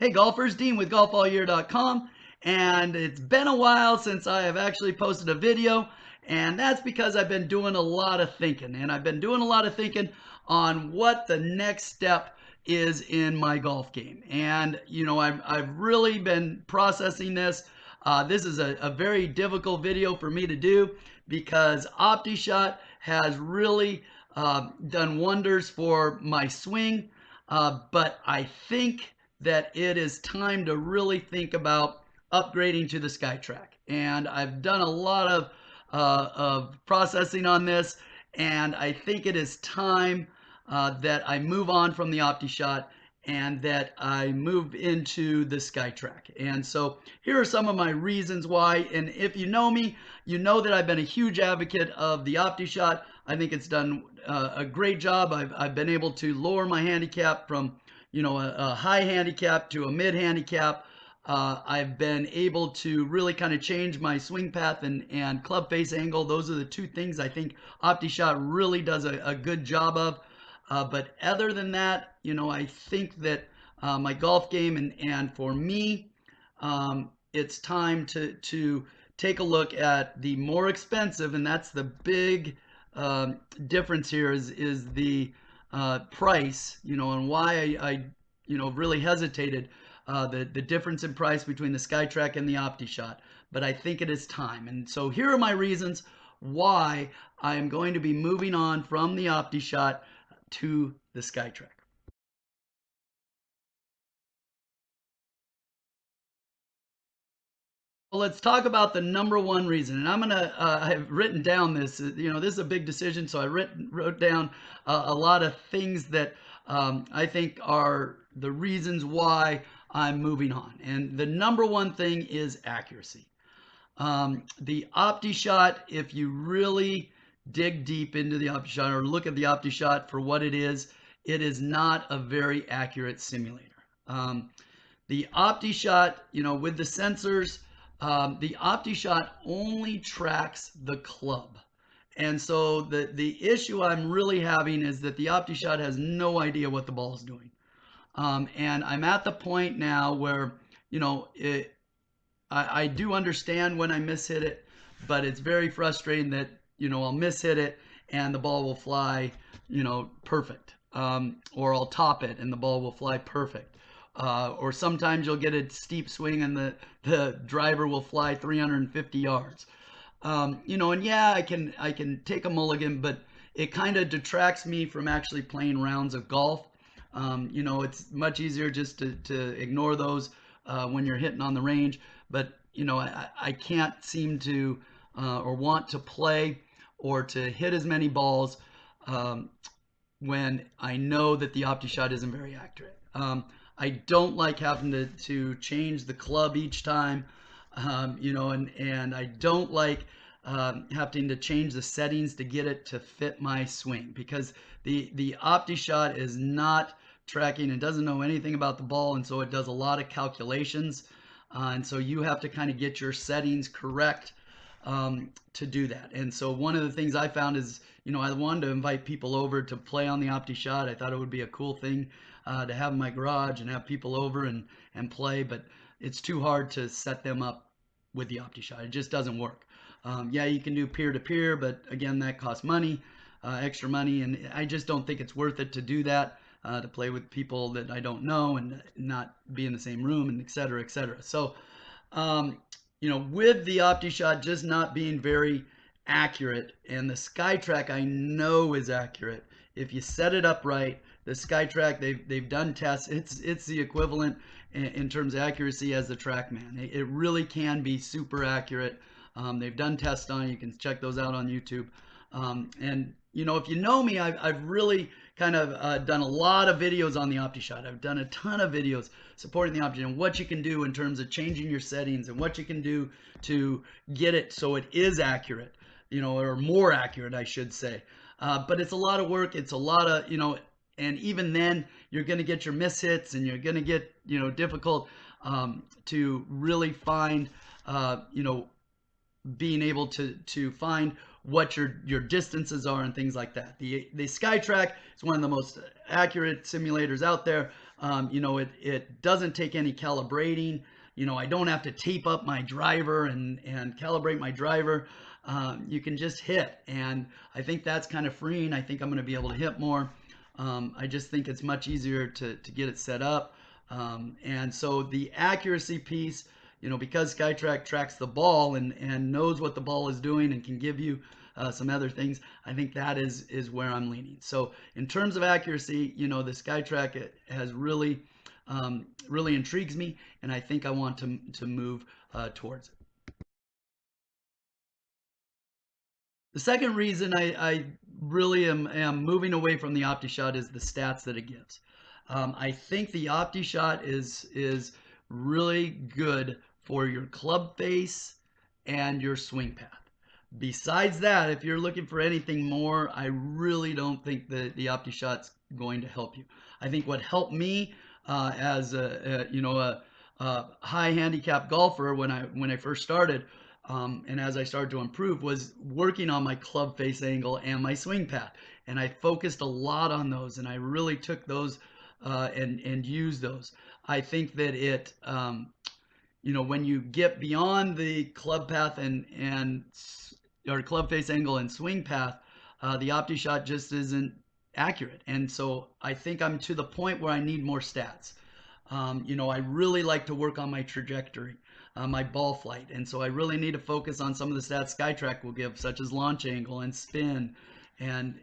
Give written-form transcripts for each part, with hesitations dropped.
Hey golfers, Dean with golfallyear.com, and it's been a while since I have actually posted a video, and that's because I've been doing a lot of thinking, and I've been doing a lot of thinking on what the next step is in my golf game. And I've really been processing this. This is a very difficult video for me to do because Optishot has really done wonders for my swing, but I think that it is time to really think about upgrading to the Skytrak. And I've done a lot of processing on this, and I think it is time that I move on from the Optishot and that I move into the Skytrak. And so here are some of my reasons why. And if you know me, you know that I've been a huge advocate of the Optishot. I think it's done a great job. I've been able to lower my handicap from a high handicap to a mid handicap. I've been able to really kind of change my swing path and club face angle. Those are the two things I think Optishot really does a good job of. But other than that, I think that my golf game and for me, it's time to take a look at the more expensive, and that's the big difference here is the price, and why I really hesitated. The difference in price between the Skytrak and the Optishot, but I think it is time. And so here are my reasons why I am going to be moving on from the Optishot to the Skytrak. Well, let's talk about the number one reason, and I've written down this. This is a big decision, so I wrote down a lot of things that I think are the reasons why I'm moving on. And the number one thing is accuracy. The Optishot, if you really dig deep into the Optishot or look at the Optishot for what it is not a very accurate simulator. The Optishot, with the sensors, the Optishot only tracks the club. And so the issue I'm really having is that the Optishot has no idea what the ball is doing. And I'm at the point now where, I do understand when I mishit it, but it's very frustrating that, I'll mishit it and the ball will fly, perfect. Or I'll top it and the ball will fly perfect. Or sometimes you'll get a steep swing and the driver will fly 350 yards. And yeah, I can take a mulligan, but it kind of detracts me from actually playing rounds of golf. It's much easier just to ignore those when you're hitting on the range. But, I can't seem to or want to play or to hit as many balls when I know that the Optishot isn't very accurate. I don't like having to change the club each time, and I don't like having to change the settings to get it to fit my swing, because the Optishot is not tracking and doesn't know anything about the ball, and so it does a lot of calculations, and so you have to kind of get your settings correct to do that. And so one of the things I found is, I wanted to invite people over to play on the Optishot. I thought it would be a cool thing to have in my garage and have people over and play, but it's too hard to set them up with the Optishot. It just doesn't work. Yeah, you can do peer-to-peer, but again, that costs money, extra money, and I just don't think it's worth it to do that, to play with people that I don't know and not be in the same room, and et cetera, et cetera. So, with the Optishot just not being very accurate, and the Skytrak I know is accurate. If you set it up right, the Skytrak, they've done tests. It's the equivalent in terms of accuracy as the TrackMan. It really can be super accurate. They've done tests on it. You can check those out on YouTube. And if you know me, I've really kind of done a lot of videos on the Optishot. I've done a ton of videos supporting the Optishot and what you can do in terms of changing your settings and what you can do to get it so it is accurate, or more accurate, I should say. But it's a lot of work. It's a lot of, and even then you're going to get your mishits and you're going to get, difficult to really find, being able to find what your distances are and things like that. The Skytrak is one of the most accurate simulators out there. It doesn't take any calibrating. I don't have to tape up my driver and calibrate my driver. You can just hit, and I think that's kind of freeing. I think I'm going to be able to hit more. I just think it's much easier to get it set up. And so the accuracy piece, because Skytrak tracks the ball and knows what the ball is doing and can give you some other things, I think that is where I'm leaning. So in terms of accuracy, the Skytrak has really intrigues me, and I think I want to move towards it. The second reason I really am moving away from the Optishot is the stats that it gives. I think the Optishot is really good for your club face and your swing path. Besides that, if you're looking for anything more, I really don't think the Optishot's going to help you. I think what helped me as a high handicap golfer when I first started, and as I started to improve, was working on my club face angle and my swing path. And I focused a lot on those, and I really took those and used those. I think that when you get beyond the club path and or club face angle and swing path, the Optishot just isn't accurate. And so I think I'm to the point where I need more stats. I really like to work on my trajectory, my ball flight. And so I really need to focus on some of the stats Skytrak will give, such as launch angle and spin and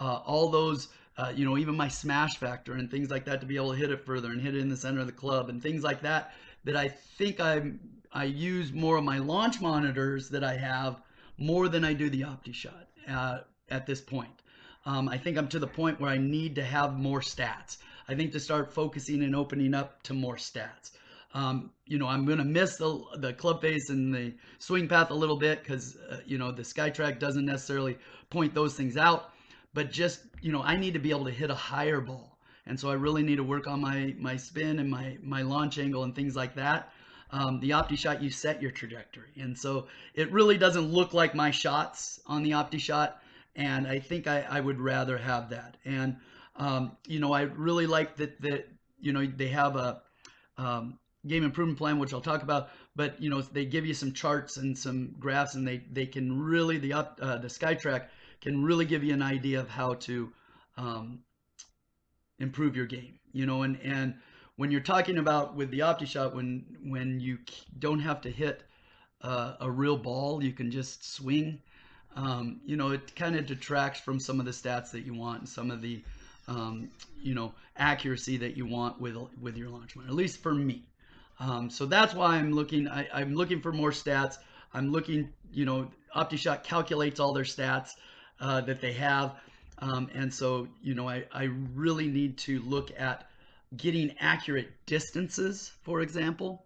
all those, even my smash factor and things like that, to be able to hit it further and hit it in the center of the club and things like that, that I think I use more of my launch monitors that I have more than I do the Optishot at this point. I think I'm to the point where I need to have more stats. I think to start focusing and opening up to more stats. I'm going to miss the club face and the swing path a little bit because, the Skytrak doesn't necessarily point those things out. But just, I need to be able to hit a higher ball. And so I really need to work on my spin and my launch angle and things like that. The Optishot, you set your trajectory. And so it really doesn't look like my shots on the Optishot. And I think I would rather have that. And, I really like that they have a game improvement plan, which I'll talk about, but, they give you some charts and some graphs, and they can really, the Skytrak can really give you an idea of how to improve your game, and when you're talking about with the Optishot, when you don't have to hit a real ball, you can just swing. It kind of detracts from some of the stats that you want and some of the, accuracy that you want with your launch monitor, at least for me. So that's why I'm looking for more stats. I'm looking, Optishot calculates all their stats that they have. And so, I really need to look at getting accurate distances, for example.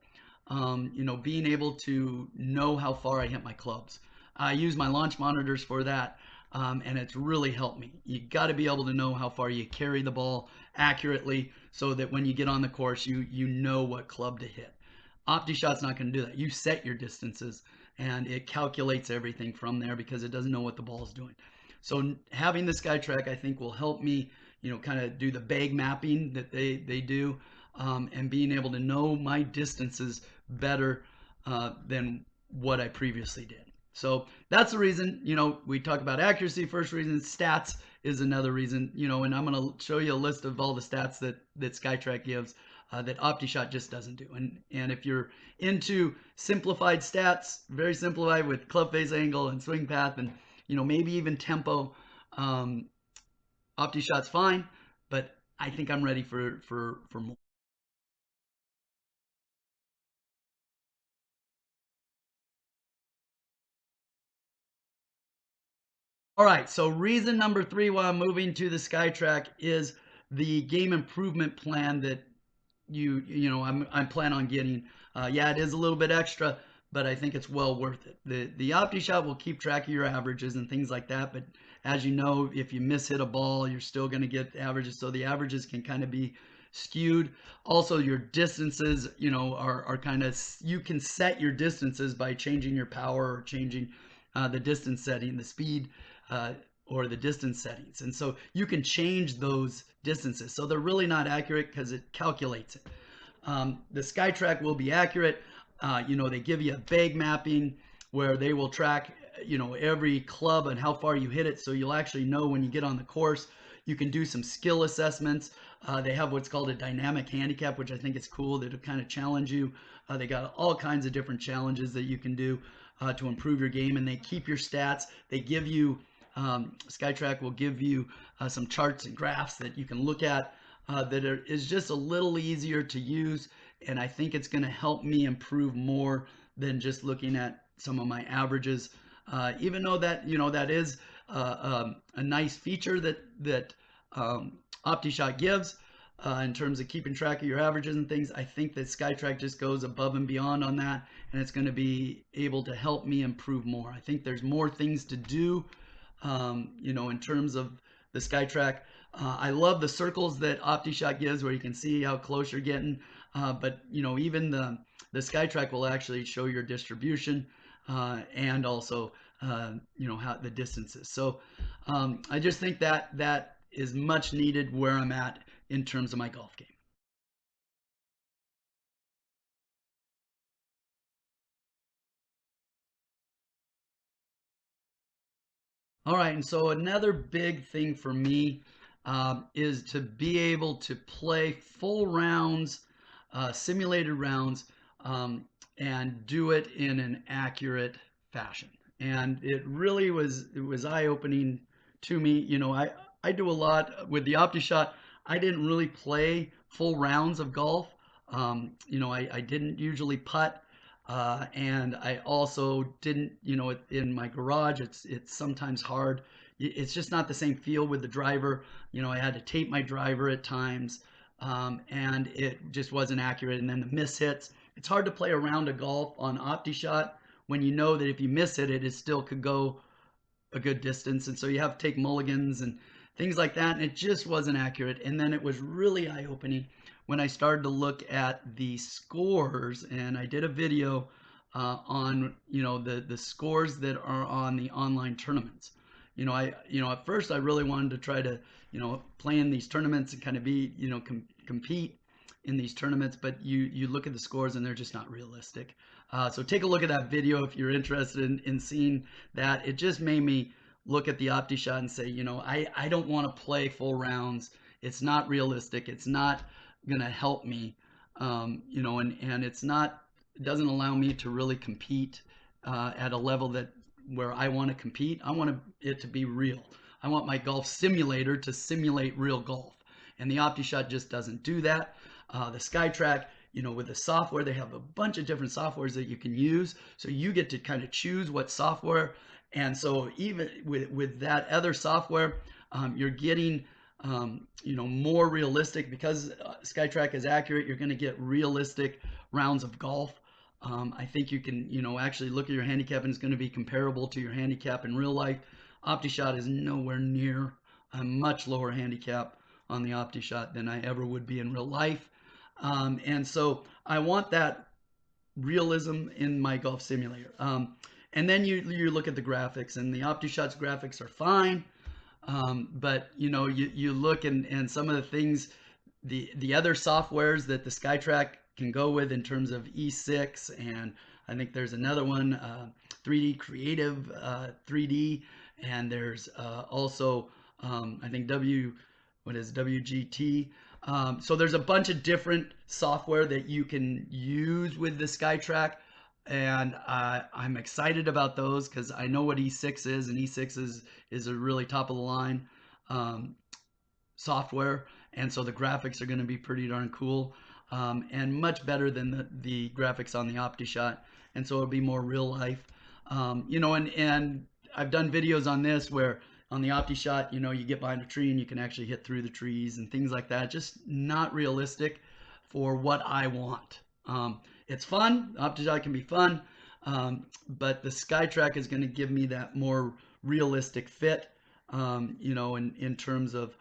Being able to know how far I hit my clubs. I use my launch monitors for that, and it's really helped me. You got to be able to know how far you carry the ball accurately so that when you get on the course, you know what club to hit. Optishot's not going to do that. You set your distances, and it calculates everything from there because it doesn't know what the ball is doing. So having the Skytrak, I think, will help me, kind of do the bag mapping that they do, and being able to know my distances better than what I previously did. So that's the reason, we talk about accuracy, first reason, stats is another reason, and I'm going to show you a list of all the stats that Skytrak gives that Optishot just doesn't do. And if you're into simplified stats, very simplified with club face angle and swing path and, maybe even tempo, Optishot's fine, but I think I'm ready for more. All right, so reason number 3 why I'm moving to the Skytrak is the game improvement plan that I'm planning on getting. Yeah, it is a little bit extra, but I think it's well worth it. The Optishot will keep track of your averages and things like that, but as you know, if you miss hit a ball, you're still going to get averages, so the averages can kind of be skewed. Also, your distances, are kind of, you can set your distances by changing your power or changing the distance setting, the speed, or the distance settings. And so you can change those distances. So they're really not accurate because it calculates it. The Skytrak will be accurate. They give you a bag mapping where they will track, every club and how far you hit it. So you'll actually know when you get on the course. You can do some skill assessments. They have what's called a dynamic handicap, which I think is cool. That'll kind of challenge you. They got all kinds of different challenges that you can do to improve your game, and they keep your stats. They give you Skytrak will give you some charts and graphs that you can look at is just a little easier to use, and I think it's going to help me improve more than just looking at some of my averages. Even though that is a nice feature that Optishot gives in terms of keeping track of your averages and things, I think that Skytrak just goes above and beyond on that, and it's going to be able to help me improve more. I think there's more things to do, in terms of the Skytrak. I love the circles that Optishot gives where you can see how close you're getting, but even the Skytrak will actually show your distribution and also how the distances. So I just think that is much needed where I'm at in terms of my golf game. All right, and so another big thing for me is to be able to play full rounds, simulated rounds, and do it in an accurate fashion. And it was eye-opening to me. I do a lot with the OptiShot. I didn't really play full rounds of golf. I didn't usually putt. And I also didn't, in my garage, it's sometimes hard. It's just not the same feel with the driver. I had to tape my driver at times, and it just wasn't accurate. And then the miss hits. It's hard to play a round of golf on OptiShot when you know that if you miss it, it still could go a good distance. And so you have to take mulligans and things like that. And it just wasn't accurate. And then it was really eye opening when I started to look at the scores. And I did a video on, the scores that are on the online tournaments. At first I really wanted to try to, play in these tournaments and kind of be, compete in these tournaments, but you look at the scores and they're just not realistic. So take a look at that video if you're interested in seeing that. It just made me look at the OptiShot and say, I don't want to play full rounds. It's not realistic. It's not going to help me, and it doesn't allow me to really compete at a level where I want to compete. I want it to be real. I want my golf simulator to simulate real golf. And the OptiShot just doesn't do that. The Skytrak, with the software, they have a bunch of different softwares that you can use. So you get to kind of choose what software. And so even with that other software, you're getting, more realistic because Skytrak is accurate. You're going to get realistic rounds of golf. I think you can, actually look at your handicap and it's going to be comparable to your handicap in real life. OptiShot is nowhere near a much lower handicap on the OptiShot than I ever would be in real life. And so I want that realism in my golf simulator. And then you look at the graphics, and the OptiShot's graphics are fine. But you look and some of the things, the other softwares that the Skytrak can go with in terms of E6, and I think there's another one, 3D Creative 3D, and there's also I think WGT. So there's a bunch of different software that you can use with the Skytrak, and I'm excited about those because I know what E6 is, and E6 is a really top of the line software, and so the graphics are going to be pretty darn cool, and much better than the graphics on the OptiShot, and so it'll be more real life. And I've done videos on this where on the OptiShot, you get behind a tree and you can actually hit through the trees and things like that. Just not realistic for what I want. It's fun. OptiShot can be fun, but the Skytrak is going to give me that more realistic fit, in terms of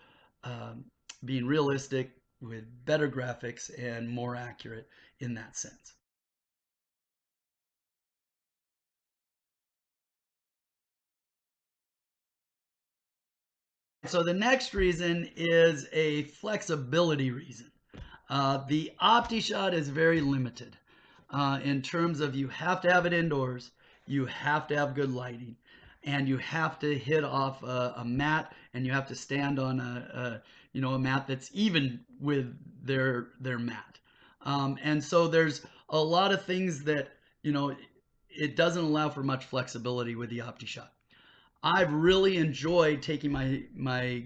being realistic with better graphics and more accurate in that sense. So the next reason is a flexibility reason. The Optishot is very limited in terms of you have to have it indoors, you have to have good lighting, and you have to hit off a mat, and you have to stand on a mat that's even with their mat. And so there's a lot of things that it doesn't allow for much flexibility with the Optishot. I've really enjoyed taking my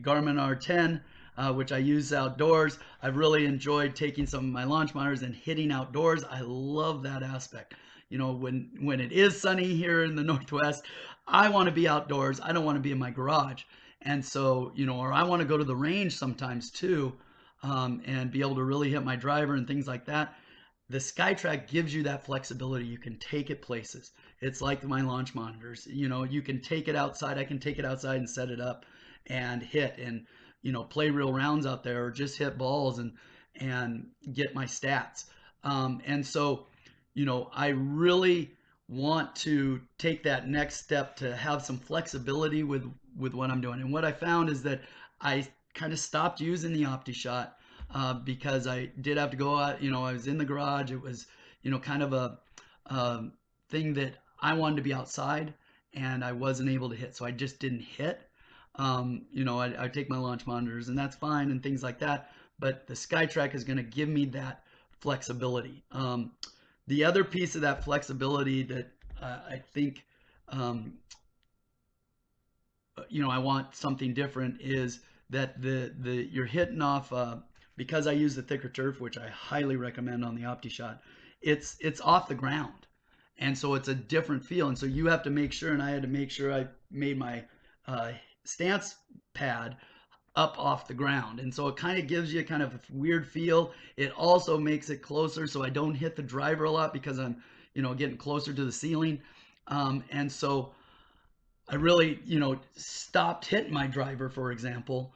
Garmin R10, which I use outdoors. I've really enjoyed taking some of my launch monitors and hitting outdoors. I love that aspect. When it is sunny here in the Northwest, I want to be outdoors. I don't want to be in my garage. And so, or I want to go to the range sometimes too, and be able to really hit my driver and things like that. The Skytrak gives you that flexibility. You can take it places. It's like my launch monitors. You can take it outside. I can take it outside and set it up and hit and play real rounds out there, or just hit balls and get my stats. And so, I really want to take that next step to have some flexibility with what I'm doing. And what I found is that I kind of stopped using the Optishot because I did have to go out. I was in the garage. It was, kind of a thing that I wanted to be outside, and I wasn't able to hit. So I just didn't hit. I take my launch monitors, and that's fine, and things like that. But the Skytrak is going to give me that flexibility. The other piece of that flexibility that I think, I want something different is that you're hitting off because I use the thicker turf, which I highly recommend on the Optishot. It's off the ground, and so it's a different feel. And so you have to make sure, and I had to make sure I made my stance pad up off the ground, and so it kind of gives you kind of a weird feel. It also makes it closer, so I don't hit the driver a lot because I'm getting closer to the ceiling, and so I really, stopped hitting my driver, for example,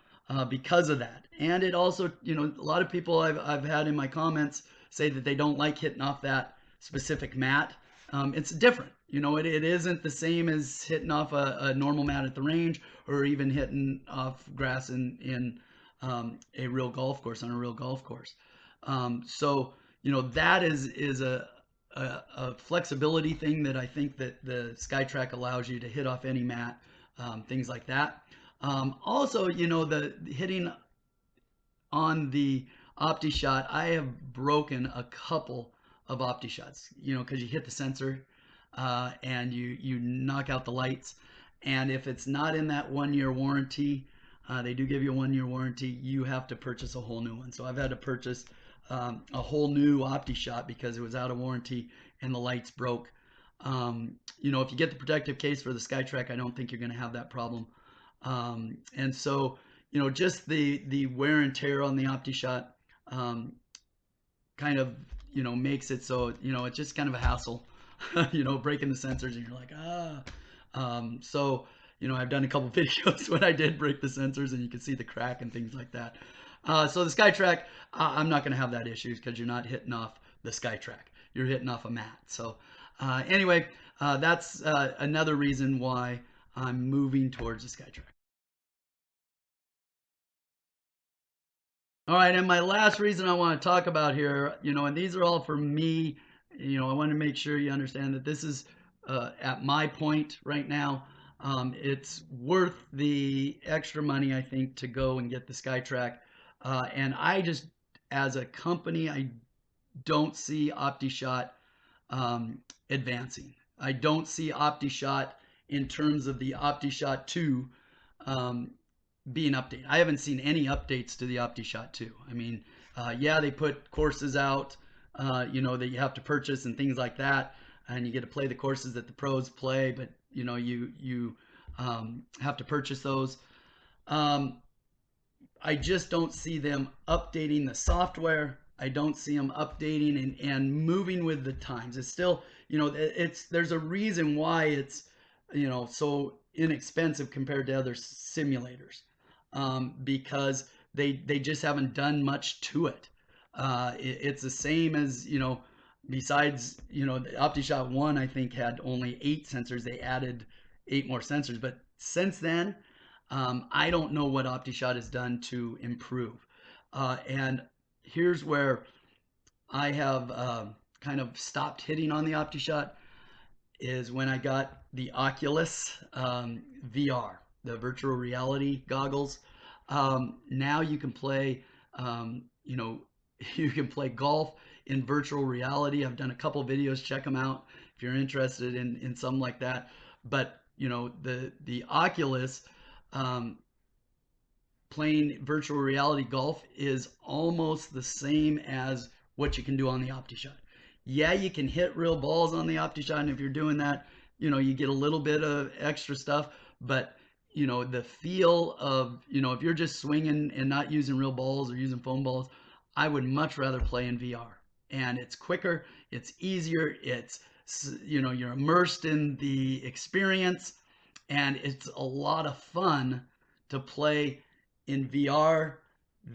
because of that. And it also, a lot of people I've had in my comments say that they don't like hitting off that specific mat. It's different. It isn't the same as hitting off a normal mat at the range, or even hitting off grass in a real golf course, on a real golf course. So, that is a flexibility thing that I think that the Skytrak allows you to hit off any mat, things like that. Also, the hitting on the Optishot, I have broken a couple of Optishots, because you hit the sensor and you knock out the lights. And if it's not in that 1-year warranty, they do give you a 1-year warranty, you have to purchase a whole new one. So I've had to purchase a whole new Optishot because it was out of warranty and the lights broke. If you get the protective case for the Skytrak, I don't think you're going to have that problem. And so, just the wear and tear on the Optishot kind of, makes it so, it's just kind of a hassle, breaking the sensors, and you're like, so, I've done a couple videos when I did break the sensors, and you can see the crack and things like that. So the Skytrak, I'm not going to have that issue because you're not hitting off the Skytrak. You're hitting off a mat. So anyway, that's another reason why I'm moving towards the Skytrak. All right, and my last reason I want to talk about here, and these are all for me, I want to make sure you understand that this is at my point right now. It's worth the extra money, I think, to go and get the Skytrak. And I just, as a company, I don't see Optishot advancing. I don't see Optishot in terms of the Optishot 2 being updated. I haven't seen any updates to the Optishot 2. I mean, yeah, they put courses out, that you have to purchase and things like that, and you get to play the courses that the pros play, but you have to purchase those. I just don't see them updating the software. I don't see them updating and moving with the times. It's still, there's a reason why it's, so inexpensive compared to other simulators, because they just haven't done much to it. It's the same as, besides, the Optishot 1, I think, had only 8 sensors. They added 8 more sensors. But since then, I don't know what Optishot has done to improve. And here's where I have kind of stopped hitting on the Optishot is when I got the Oculus VR, the virtual reality goggles. Now you can play, you can play golf in virtual reality. I've done a couple videos. Check them out if you're interested in something like that. But the Oculus, um, playing virtual reality golf is almost the same as what you can do on the Optishot. Yeah, you can hit real balls on the Optishot, and if you're doing that, you get a little bit of extra stuff, but the feel of, if you're just swinging and not using real balls or using foam balls, I would much rather play in VR. And it's quicker, it's easier, you're immersed in the experience, and it's a lot of fun to play in VR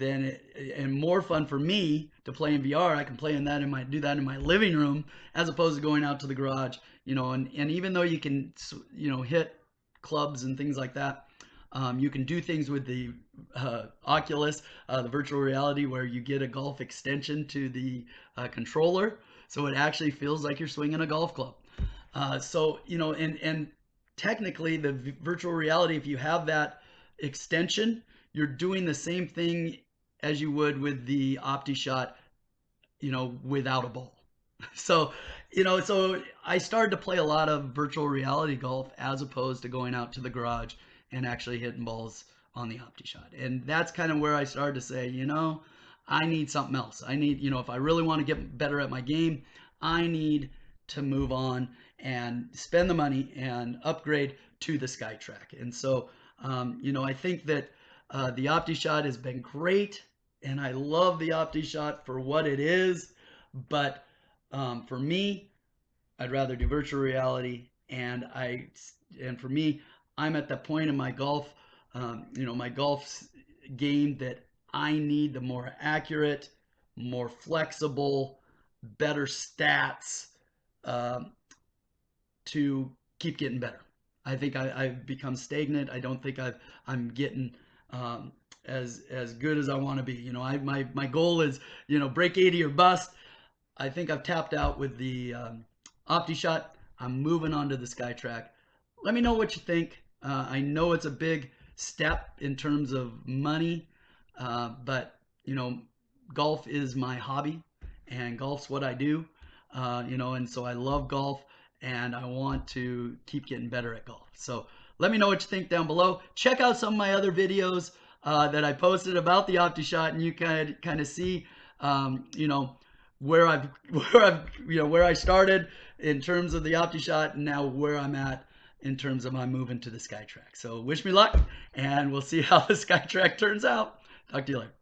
and more fun for me to play in VR. I can play in that do that in my living room as opposed to going out to the garage, and even though you can, hit clubs and things like that, you can do things with the Oculus, the virtual reality, where you get a golf extension to the controller, so it actually feels like you're swinging a golf club. And technically, the virtual reality, if you have that extension, you're doing the same thing as you would with the Optishot, without a ball. So, so I started to play a lot of virtual reality golf as opposed to going out to the garage and actually hitting balls on the Optishot. And that's kind of where I started to say, I need something else. I need, if I really want to get better at my game, I need to move on and spend the money and upgrade to the Skytrak. And so, I think that the Optishot has been great, and I love the Optishot for what it is. But for me, I'd rather do virtual reality, and for me, I'm at the point in my golf, my golf game that I need the more accurate, more flexible, better stats to keep getting better. I think I've become stagnant. I don't think I'm getting as good as I want to be. My goal is break 80 or bust. I think I've tapped out with the Optishot. I'm moving on to the Skytrak. Let me know what you think. I know it's a big step in terms of money, but golf is my hobby, and golf's what I do. And so I love golf, and I want to keep getting better at golf. So let me know what you think down below. Check out some of my other videos that I posted about the Optishot, and you kind of see, where I started in terms of the Optishot, and now where I'm at in terms of my moving to the Skytrak. So wish me luck, and we'll see how the Skytrak turns out. Talk to you later.